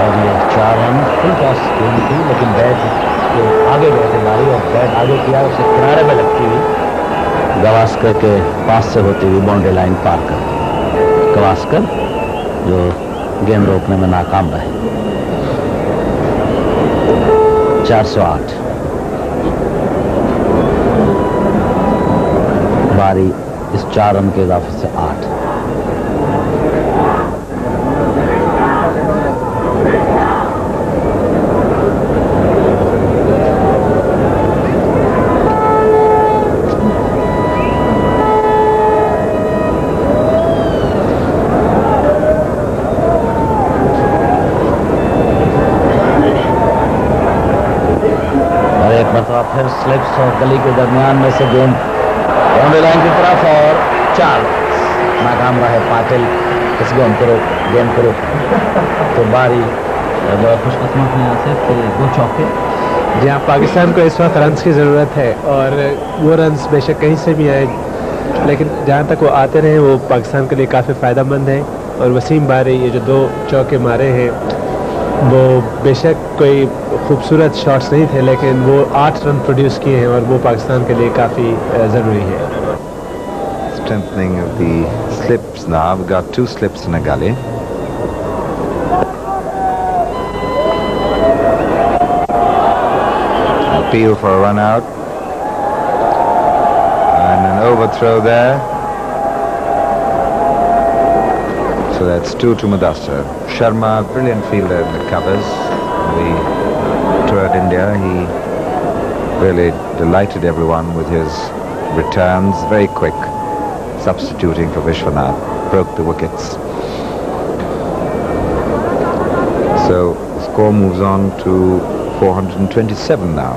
और ये 4 रन फुल टॉस गेंद थी, लेकिन बैट जो आगे गए थे गाड़ी और बैट आगे किया उसे किनारे में लगती हुई गवास्कर के पास से होती हुई बाउंड्री लाइन पार कर गवास्कर जो गेंद रोकने में नाकाम रहे। 408 बारी इस 4 रन के इजाफे से 8। फिर स्लिप्स और गली के दरमियान में से गेंद बाउंड्री लाइन की तरफ और 4 नाकाम रहे पाटिल इस गेंद को रोक। तो बारी खुशकिस्मत में सिर्फ 2 चौके। जहाँ पाकिस्तान को इस वक्त रन्स की ज़रूरत है और वो रन्स बेशक कहीं से भी आए, लेकिन जहाँ तक वो आते रहे वो पाकिस्तान के लिए काफ़ी फ़ायदेमंद है। और वसीम बारी ये जो 2 चौके मारे हैं वो बेशक कोई खूबसूरत शॉट्स नहीं थे, लेकिन वो 8 रन प्रोड्यूस किए हैं और वो पाकिस्तान के लिए काफ़ी ज़रूरी है। Strengthening of the slips now. We've got 2 slips in a gully. Appeal for a run out. And an overthrow there. So that's 2 to Mudassar. Sharma, brilliant fielder in the covers. We toured India. He really delighted everyone with his returns. Very quick, substituting for Vishwanath. Broke the wickets. So the score moves on to 427 now.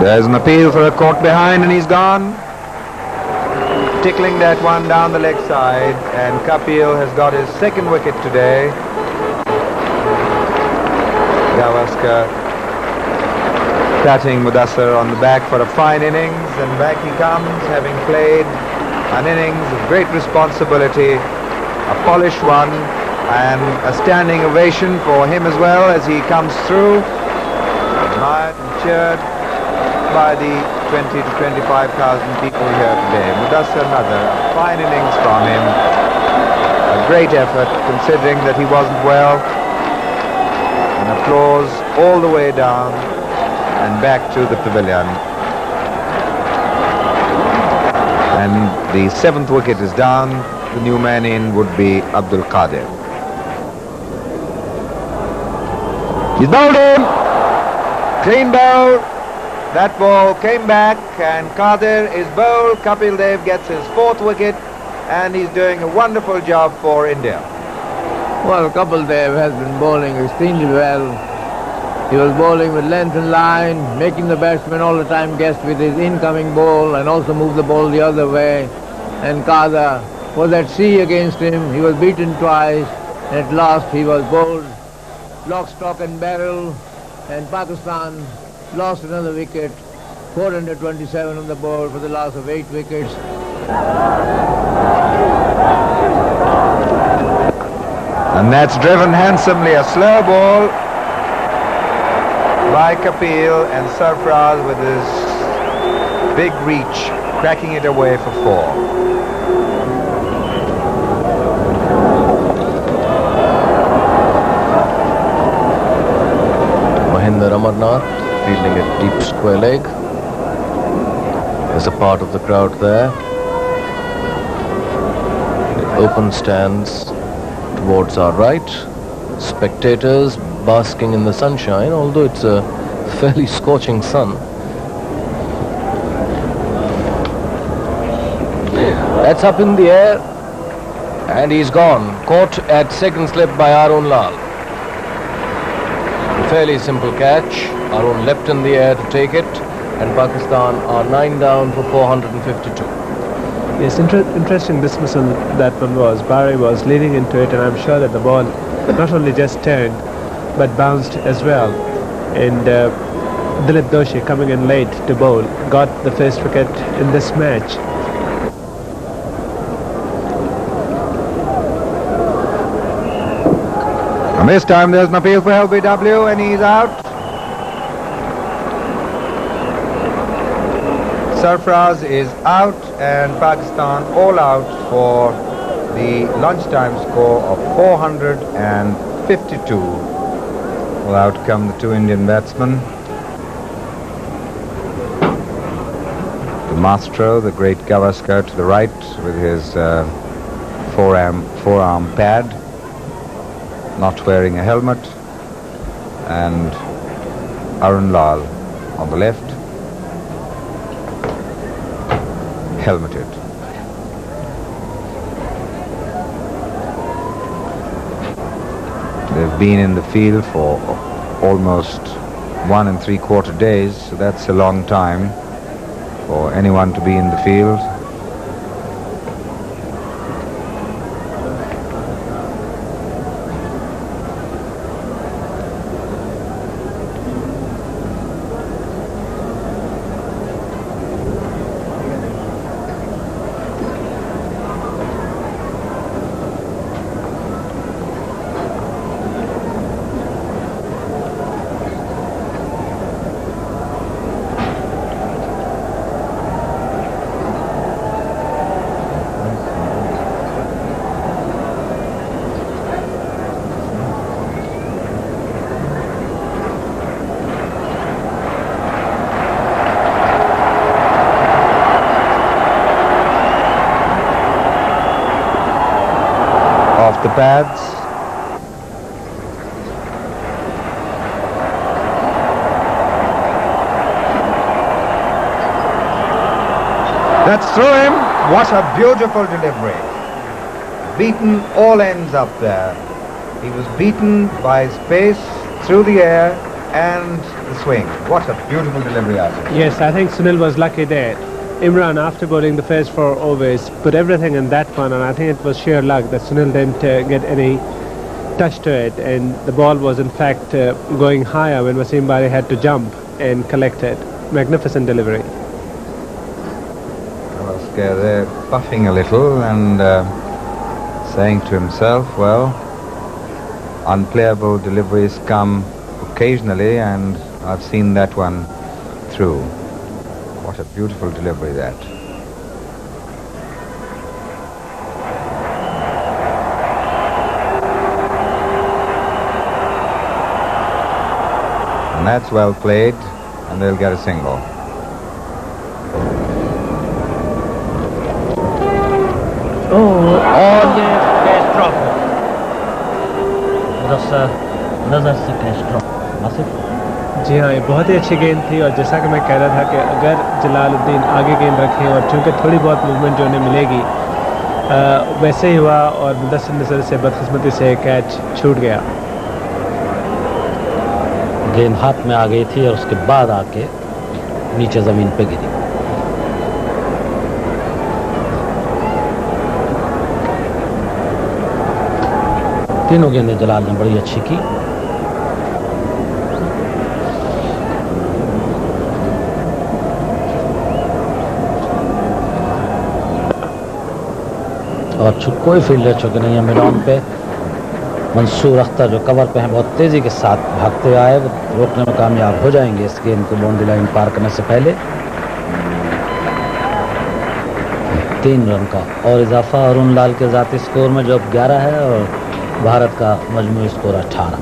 There's an appeal for a caught behind and he's gone. Tickling that one down the leg side, and Kapil has got his 2nd wicket today. Gavaskar patting Mudassar on the back for a fine innings, and back he comes, having played an innings of great responsibility, a polished one, and a standing ovation for him as well as he comes through, admired and cheered by the 20 to 25,000 people here today. Mudassar, another fine innings from him. A great effort considering that he wasn't well. And applause all the way down and back to the pavilion. And the 7th wicket is down. The new man in would be Abdul Qadir. He's bowled him. Clean bowl. That ball came back and Qadir is bowled. Kapil Dev gets his 4th wicket and he's doing a wonderful job for India. Well, Kapil Dev has been bowling extremely well. He was bowling with length and line, making the batsman all the time guess with his incoming ball and also move the ball the other way. And Qadir was at sea against him. He was beaten twice and at last he was bowled lock, stock and barrel, and Pakistan lost another wicket, 427 on the board for the loss of 8 wickets. And that's driven handsomely, a slow ball by Kapil, and Sarfraz with his big reach cracking it away for 4. Amarnath fielding a deep square leg. There's a part of the crowd there. The open stands towards our right. Spectators basking in the sunshine, although it's a fairly scorching sun. That's up in the air, and he's gone. Caught at second slip by Arun Lal. Fairly simple catch. Arun leapt in the air to take it, and Pakistan are 9 down for 452. Yes, interesting dismissal that one was. Barry was leading into it, and I'm sure that the ball not only just turned, but bounced as well. And Dilip Doshi, coming in late to bowl, got the first wicket in this match. And this time there's an appeal for LBW, and he's out. Sarfraz is out, and Pakistan all out for the lunchtime score of 452. Well, out come the 2 Indian batsmen. The maestro, the great Gavaskar, to the right with his forearm pad, not wearing a helmet, and Arun Lal on the left, helmeted. They've been in the field for almost 1 3/4 days, so that's a long time for anyone to be in the field. Off the pads. That's through him. What a beautiful delivery. Beaten all ends up there. He was beaten by his pace through the air and the swing. What a beautiful delivery, Asif. Yes, I think Sunil was lucky there. Imran, after bowling the first 4 overs, put everything in that one, and I think it was sheer luck that Sunil didn't get any touch to it, and the ball was in fact going higher when Wasim Bari had to jump and collect it. Magnificent delivery. Gavaskar there puffing a little and saying to himself, well, unplayable deliveries come occasionally, and I've seen that one through. What a beautiful delivery that. And that's well played, and they'll get a single. और ये catch drop नजर से catch drop Asif. जी हाँ, ये बहुत ही अच्छी गेंद थी, और जैसा कि मैं कह रहा था कि अगर जलालुद्दीन आगे गेंद रखें, और चूँकि थोड़ी बहुत मूवमेंट जो उन्हें मिलेगी, वैसे ही हुआ, और मुदस्सिर नजर से बदकिस्मती से कैच छूट गया। गेंद हाथ में आ गई थी और उसके बाद आके नीचे ज़मीन पे गिरी। तीनों गेंदें जलाल ने बड़ी अच्छी की। और कोई फील्डर चुके नहीं है मैदान पे। मंसूर अख्तर जो कवर पे हैं बहुत तेज़ी के साथ भागते हुए आए, वो रोकने में कामयाब हो जाएंगे इस गेंद को बाउंड्री लाइन पार करने से पहले। 3 रन का और इजाफा अरुण लाल के ज़ाती स्कोर में जो अब 11 है और भारत का मजमूई स्कोर 18।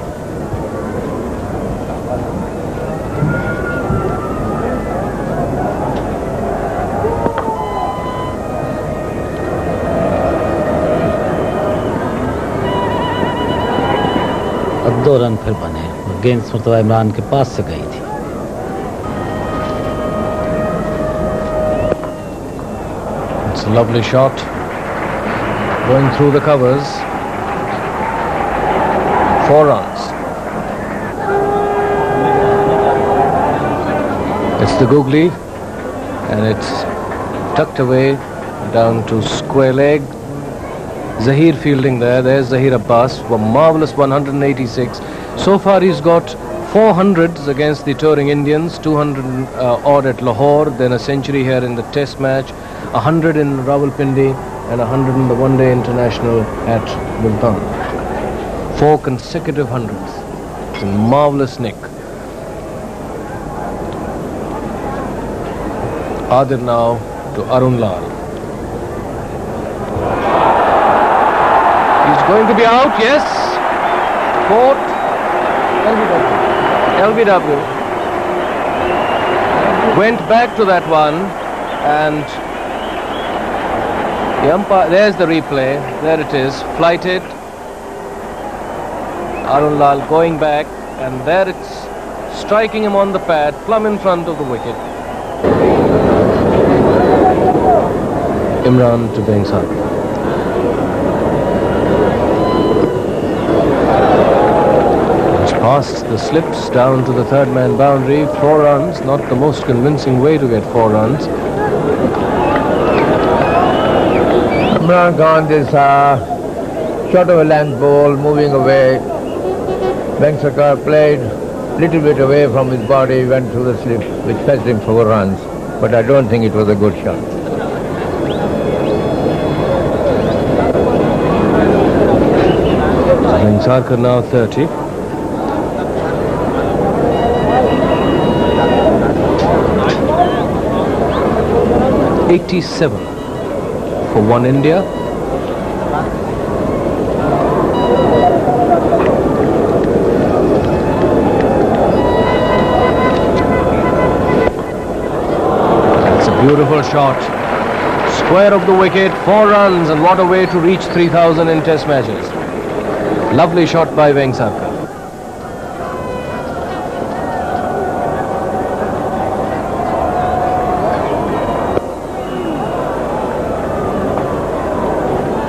अब 2 रन फिर बने और गेंद मुर्तज़ा इमरान के पास से गई थी। It's a lovely shot going through the covers. 4 runs. It's the googly and it's tucked away down to square leg. Zahir fielding there. There's Zahir Abbas for marvellous 186. So far he's got 400s against the touring Indians, 200 odd at Lahore, then a century here in the test match, 100 in Rawalpindi and 100 in the one-day international at Multan. 4 consecutive hundreds. It's a marvellous nick. Adir now to Arun Lal. He's going to be out, yes. Caught. LBW. Went back to that one and the umpire, there's the replay, there it is, flighted. Arun Lal going back and there it's striking him on the pad, plumb in front of the wicket. Imran to Bengsar. Past the slips down to the third man boundary. 4 runs, not the most convincing way to get 4 runs. Imran Khan is short of a length ball, moving away. Vengsarkar played little bit away from his body, went through the slip, which fetched him 4 runs. But I don't think it was a good shot. Vengsarkar now 30. $87 for One India. That's a beautiful shot. Square of the wicket, 4 runs, and what a way to reach 3,000 in test matches. Lovely shot by Vengsarkar.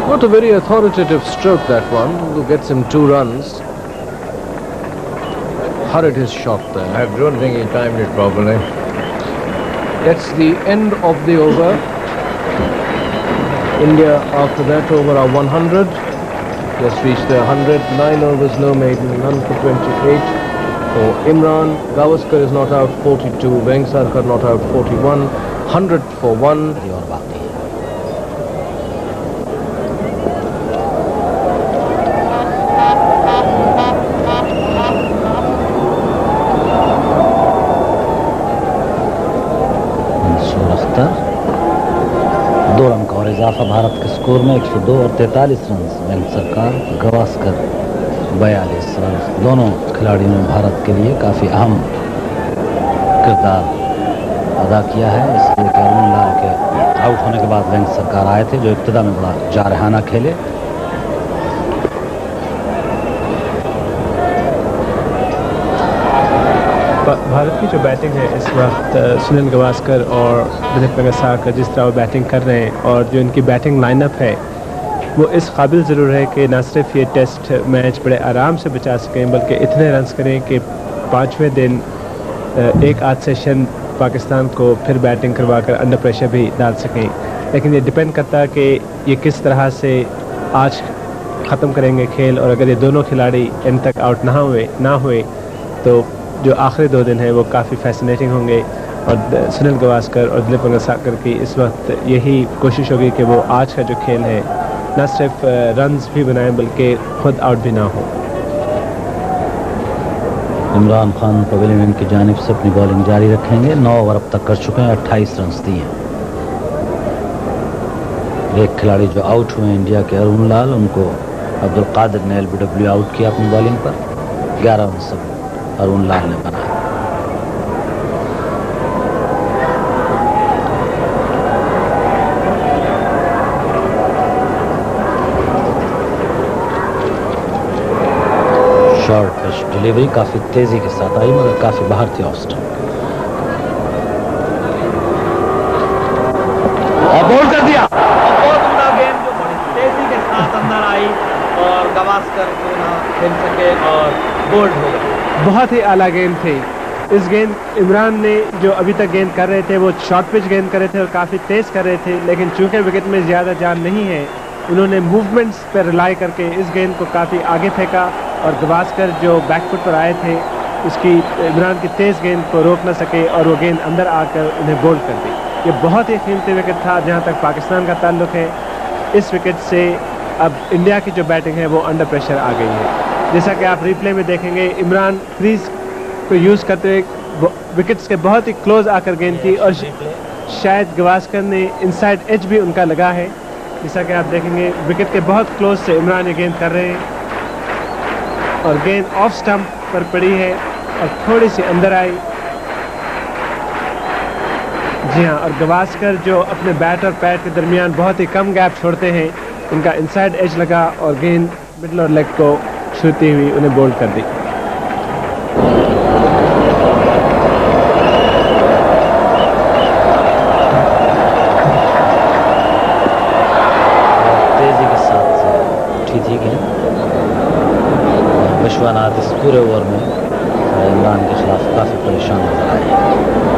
Not a very authoritative stroke, that one, who gets him 2 runs. Hurried his shot there. I don't think he timed it properly. That's the end of the over. India after that over are 100. Just reached the 100. 9 overs, no maiden, none for 28. For Imran, Gavaskar is not out, 42. Vengsarkar not out, 41. 100 for 1. और बाकी इजाफा भारत के score में 102 और 43 run. वेंकसरकार, Gavaskar 42 run. दोनों खिलाड़ियों ने भारत के लिए काफ़ी अहम किरदार अदा किया है, इसलिए कि अरुण लाल के आउट होने के बाद वेंकसरकार आए थे, जो इब्तिदा में बड़ा जारहाना खेले। भारत की जो बैटिंग है इस वक्त सुनील गावस्कर और दिलीप वेंगसरकर जिस तरह वो बैटिंग कर रहे हैं और जो इनकी बैटिंग लाइनअप है वो इस काबिल ज़रूर है कि ना सिर्फ ये टेस्ट मैच बड़े आराम से बचा सकें बल्कि इतने रन्स करें कि 5वें दिन एक आध सेशन पाकिस्तान को फिर बैटिंग करवा कर अंडर प्रेशर भी डाल सकें। लेकिन ये डिपेंड करता है कि ये किस तरह से आज ख़त्म करेंगे खेल, और अगर ये दोनों खिलाड़ी इन तक आउट ना हुए तो जो आखिरी 2 दिन हैं वो काफ़ी फैसिनेटिंग होंगे। और सुनील गावस्कर और दिलीप वेंगसरकर की इस वक्त यही कोशिश होगी कि वो आज का जो खेल है न सिर्फ रन्स भी बनाएं बल्कि खुद आउट भी ना हो। इमरान खान पवेलियन की जानिब से अपनी बॉलिंग जारी रखेंगे। 9 ओवर अब तक कर चुके हैं, 28 रन दिए। एक खिलाड़ी जो आउट हुए इंडिया के अरुण लाल, उनको अब्दुल कादिर ने LBW आउट किया अपनी बॉलिंग पर। 11 रन सब अरुण लाल ने बनाए। शॉर्ट पिच डिलीवरी काफी तेजी के साथ आई, मगर काफी बाहर थी ऑफ स्टंप। और बोल्ड कर दिया। बहुत उम्दा गेंद जो बड़ी तेजी के साथ अंदर आई और गवास्कर जो ना खेल सके और बोल्ड हो गए। बहुत ही आला गेंद थी। इस गेंद इमरान ने जो अभी तक गेंद कर रहे थे वो शॉर्ट पिच गेंद कर रहे थे और काफ़ी तेज़ कर रहे थे, लेकिन चूंकि विकेट में ज़्यादा जान नहीं है, उन्होंने मूवमेंट्स पर रिलाई करके इस गेंद को काफ़ी आगे फेंका और गवास्कर जो बैकफुट पर आए थे उसकी इमरान की तेज़ गेंद को रोक न सके और वो गेंद अंदर आकर उन्हें बोल्ड कर दी। ये बहुत ही कीमती विकेट था जहाँ तक पाकिस्तान का ताल्लुक है। इस विकेट से अब इंडिया की जो बैटिंग है वो अंडर प्रेशर आ गई है। जैसा कि आप रिप्ले में देखेंगे, इमरान क्रीज को यूज़ करते हुए विकेट्स के बहुत ही क्लोज आकर गेंद की और शायद गवास्कर ने इनसाइड एज भी उनका लगा है। जैसा कि आप देखेंगे विकेट के बहुत क्लोज से इमरान ये गेंद कर रहे हैं और गेंद ऑफ स्टंप पर पड़ी है और थोड़ी सी अंदर आई। जी हाँ, और गवास्कर जो अपने बैट और पैड के दरमियान बहुत ही कम गैप छोड़ते हैं, उनका इनसाइड एज लगा और गेंद मिडल और लेग को छूती हुई उन्हें बोल्ड कर दी। तेजी के साथ उठी थी गेंद। विश्वनाथ इस पूरे ओवर में इमरान के खिलाफ काफी परेशान नजर आए।